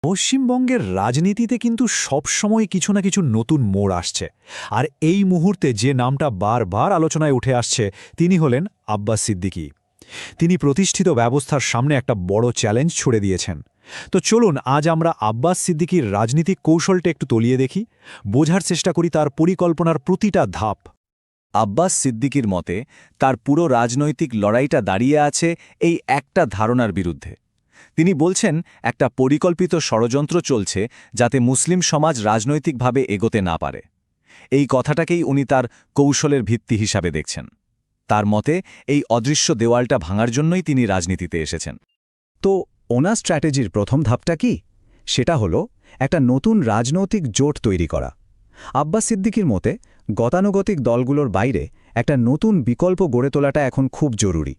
পশ্চিমবঙ্গের রাজনীতিতে কিন্তু সবসময় কিছু না কিছু নতুন মোড় আসছে, আর এই মুহূর্তে যে নামটা বারবার আলোচনায় উঠে আসছে তিনি হলেন আব্বাস সিদ্দিকী। তিনি প্রতিষ্ঠিত ব্যবস্থার সামনে একটা বড় চ্যালেঞ্জ ছুড়ে দিয়েছেন। তো চলুন আজ আমরা আব্বাস সিদ্দিকীর রাজনীতিক কৌশলটা একটু তলিয়ে দেখি, বোঝার চেষ্টা করি তার পরিকল্পনার প্রতিটা ধাপ। আব্বাস সিদ্দিকীর মতে তার পুরো রাজনৈতিক লড়াইটা দাঁড়িয়ে আছে এই একটা ধারণার বিরুদ্ধে। তিনি বলছেন একটা পরিকল্পিত ষড়যন্ত্র চলছে যাতে মুসলিম সমাজ রাজনৈতিকভাবে এগোতে না পারে। এই কথাটাকেই উনি তার কৌশলের ভিত্তি হিসাবে দেখছেন। তার মতে এই অদৃশ্য দেওয়ালটা ভাঙার জন্যই তিনি রাজনীতিতে এসেছেন। তো ওনার স্ট্র্যাটেজির প্রথম ধাপটা কি? সেটা হলো একটা নতুন রাজনৈতিক জোট তৈরি করা। আব্বাস সিদ্দিকীর মতে গতানুগতিক দলগুলোর বাইরে একটা নতুন বিকল্প গড়ে তোলাটা এখন খুব জরুরি,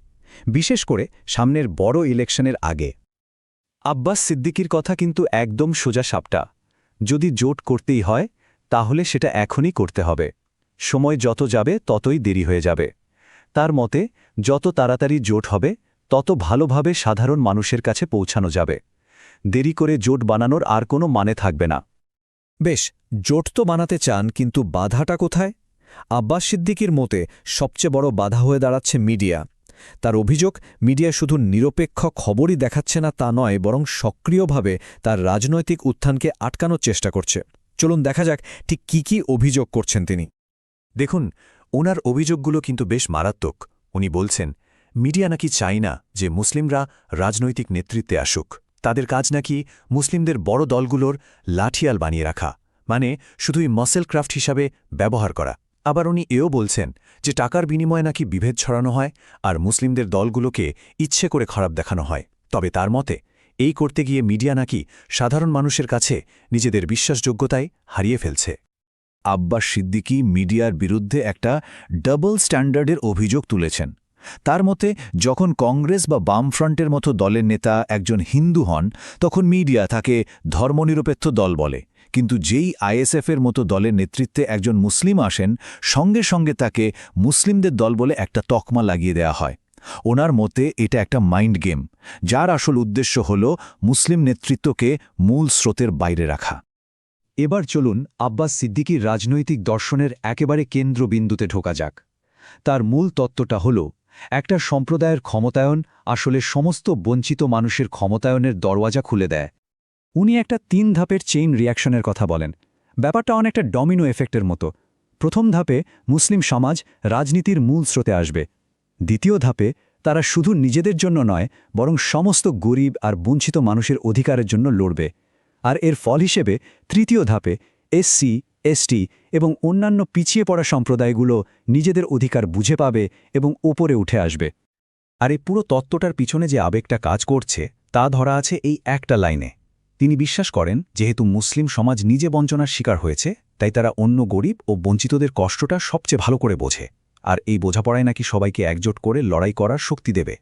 বিশেষ করে সামনের বড় ইলেকশনের আগে। আব্বাস সিদ্দিকীর কথা কিন্তু একদম সোজা সাপটা। যদি জোট করতেই হয় তাহলে সেটা এখনই করতে হবে। সময় যত যাবে ততই দেরি হয়ে যাবে। তার মতে যত তাড়াতাড়ি জোট হবে তত ভালোভাবে সাধারণ মানুষের কাছে পৌঁছানো যাবে। দেরি করে জোট বানানোর আর কোনো মানে থাকবে না। বেশ, জোট তো বানাতে চান, কিন্তু বাধাটা কোথায়? আব্বাস সিদ্দিকীর মতে সবচেয়ে বড় বাধা হয়ে দাঁড়াচ্ছে মিডিয়া। তার অভিযোগ, মিডিয়া শুধু নিরপেক্ষ খবরই দেখাচ্ছে না তা নয়, বরং সক্রিয়ভাবে তার রাজনৈতিক উত্থানকে আটকানোর চেষ্টা করছে। চলুন দেখা যাক ঠিক কি অভিযোগ করছেন তিনি। দেখুন, ওনার অভিযোগগুলো কিন্তু বেশ মারাত্মক। উনি বলছেন মিডিয়া নাকি চায় না যে মুসলিমরা রাজনৈতিক নেতৃত্বে আসুক। তাদের কাজ নাকি মুসলিমদের বড় দলগুলোর লাঠিয়াল বানিয়ে রাখা, মানে শুধুই মাসেল ক্রাফট হিসাবে ব্যবহার করা। আবার উনি এও বলছেন যে টাকার বিনিময়ে নাকি বিভেদ ছড়ানো হয় আর মুসলিমদের দলগুলোকে ইচ্ছে করে খারাপ দেখানো হয়। তবে তার মতে এই করতে গিয়ে মিডিয়া নাকি সাধারণ মানুষের কাছে নিজেদের বিশ্বাসযোগ্যতায় হারিয়ে ফেলছে। আব্বাস সিদ্দিকী মিডিয়ার বিরুদ্ধে একটা ডাবল স্ট্যান্ডার্ডের অভিযোগ তুলেছেন। তার মতে যখন কংগ্রেস বা বামফ্রন্টের মতো দলের নেতা একজন হিন্দু হন তখন মিডিয়া তাকে ধর্মনিরপেক্ষ দল বলে, কিন্তু যেই আইএসএফের মতো দলের নেতৃত্বে একজন মুসলিম আসেন সঙ্গে সঙ্গে তাকে মুসলিমদের দল বলে একটা তকমা লাগিয়ে দেয়া হয়। ওনার মতে এটা একটা মাইন্ড গেম, যার আসল উদ্দেশ্য হল মুসলিম নেতৃত্বকে মূল স্রোতের বাইরে রাখা। এবার চলুন আব্বাস সিদ্দিকীর রাজনৈতিক দর্শনের একেবারে কেন্দ্রবিন্দুতে ঢোকা যাক। তার মূল তত্ত্বটা হল একটা সম্প্রদায়ের ক্ষমতায়ন আসলে সমস্ত বঞ্চিত মানুষের ক্ষমতায়নের দরওয়াজা খুলে দেয়। উনি একটা 3 ধাপের চেইন রিয়াকশনের কথা বলেন। ব্যাপারটা অনেকটা ডমিনো এফেক্টের মতো। প্রথম ধাপে মুসলিম সমাজ রাজনীতির মূল স্রোতে আসবে। দ্বিতীয় ধাপে তারা শুধু নিজেদের জন্য নয়, বরং সমস্ত গরিব আর বঞ্চিত মানুষের অধিকারের জন্য লড়বে। আর এর ফল হিসেবে তৃতীয় ধাপে এসসি, এসটি এবং অন্যান্য পিছিয়ে পড়া সম্প্রদায়গুলো নিজেদের অধিকার বুঝে পাবে এবং ওপরে উঠে আসবে। আর এই পুরো তত্ত্বটার পিছনে যে আবেগটা কাজ করছে তা ধরা আছে এই একটা লাইনে। তিনি বিশ্বাস করেন যেহেতু মুসলিম সমাজ নিজে বঞ্চনার শিকার হয়েছে, তাই তারা অন্য গরিব ও বঞ্চিতদের কষ্টটা সবচেয়ে ভালো করে বোঝে, আর এই বোঝাপড়ায় নাকি সবাইকে একজোট করে লড়াই করার শক্তি দেবে।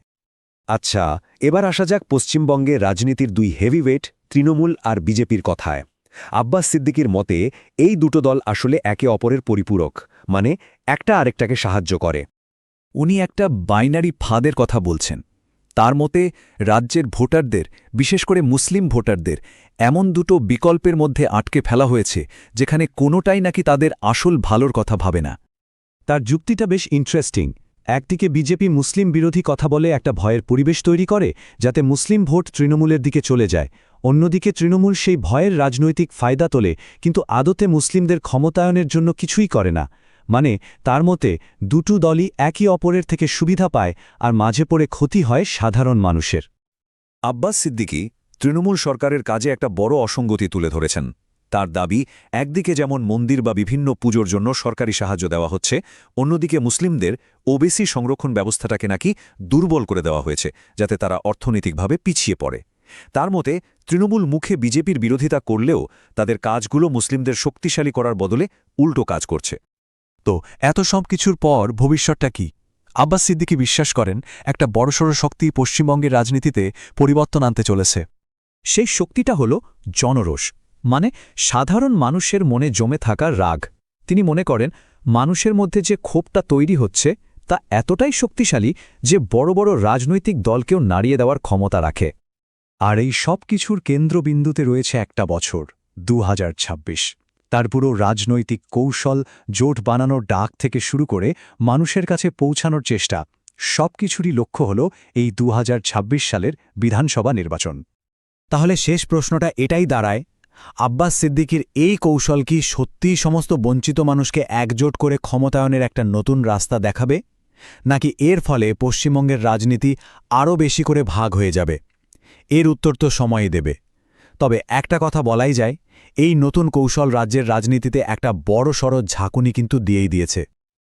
আচ্ছা, এবার আসা যাক পশ্চিমবঙ্গে রাজনীতির 2 হেভিওয়েট তৃণমূল আর বিজেপির কথায়। আব্বাস সিদ্দিকীর মতে এই দুটো দল আসলে একে অপরের পরিপূরক, মানে একটা আরেকটাকে সাহায্য করে। উনি একটা বাইনারি ফাঁদের কথা বলছেন। তার মতে রাজ্যের ভোটারদের, বিশেষ করে মুসলিম ভোটারদের এমন দুটো বিকল্পের মধ্যে আটকে ফেলা হয়েছে যেখানে কোনোটাই নাকি তাদের আসল ভালোর কথা ভাবে না। তার যুক্তিটা বেশ ইন্টারেস্টিং। একদিকে বিজেপি মুসলিম বিরোধী কথা বলে একটা ভয়ের পরিবেশ তৈরি করে যাতে মুসলিম ভোট তৃণমূলের দিকে চলে যায়। অন্যদিকে তৃণমূল সেই ভয়ের রাজনৈতিক ফায়দা তোলে, কিন্তু আদতে মুসলিমদের ক্ষমতায়নের জন্য কিছুই করে না। মানে তার মতে দুটো দলই একই অপরের থেকে সুবিধা পায়, আর মাঝে পড়ে ক্ষতি হয় সাধারণ মানুষের। আব্বাস সিদ্দিকী তৃণমূল সরকারের কাজে একটা বড় অসঙ্গতি তুলে ধরেছেন। তার দাবি, একদিকে যেমন মন্দির বা বিভিন্ন পুজোর জন্য সরকারি সাহায্য দেওয়া হচ্ছে, অন্যদিকে মুসলিমদের ওবিসি সংরক্ষণ ব্যবস্থাটাকে নাকি দুর্বল করে দেওয়া হয়েছে যাতে তারা অর্থনৈতিকভাবে পিছিয়ে পড়ে। তার মতে তৃণমূল মুখে বিজেপির বিরোধিতা করলেও তাদের কাজগুলো মুসলিমদের শক্তিশালী করার বদলে উল্টো কাজ করছে। তো এত সব কিছুর পর ভবিষ্যৎটা কি? আব্বাস সিদ্দিকী বিশ্বাস করেন একটা বড়সড় শক্তি পশ্চিমবঙ্গের রাজনীতিতে পরিবর্তন আনতে চলেছে। সেই শক্তিটা হল জনরোষ, মানে সাধারণ মানুষের মনে জমে থাকা রাগ। তিনি মনে করেন মানুষের মধ্যে যে ক্ষোভটা তৈরি হচ্ছে তা এতটাই শক্তিশালী যে বড় বড় রাজনৈতিক দলকেও নাড়িয়ে দেওয়ার ক্ষমতা রাখে। আর এই সব কিছুর কেন্দ্রবিন্দুতে রয়েছে একটা বছর 2026। তার পুরো রাজনৈতিক কৌশল, জোট বানানোর ডাক থেকে শুরু করে মানুষের কাছে পৌঁছানোর চেষ্টা, সব কিছুরই লক্ষ্য হল এই 2026 সালের বিধানসভা নির্বাচন। তাহলে শেষ প্রশ্নটা এটাই দাঁড়ায়, আব্বাস সিদ্দিকীর এই কৌশল কি সত্যিই সমস্ত বঞ্চিত মানুষকে একজোট করে ক্ষমতায়নের একটা নতুন রাস্তা দেখাবে, নাকি এর ফলে পশ্চিমবঙ্গের রাজনীতি আরও বেশি করে ভাগ হয়ে যাবে? এর উত্তর তো সময়ই দেবে। তবে একটা কথা বলাই যায়, এই নতুন কৌশল রাজ্যের রাজনীতিতে একটা বড়সড় ঝাঁকুনি কিন্তু দিয়েই দিয়েছে।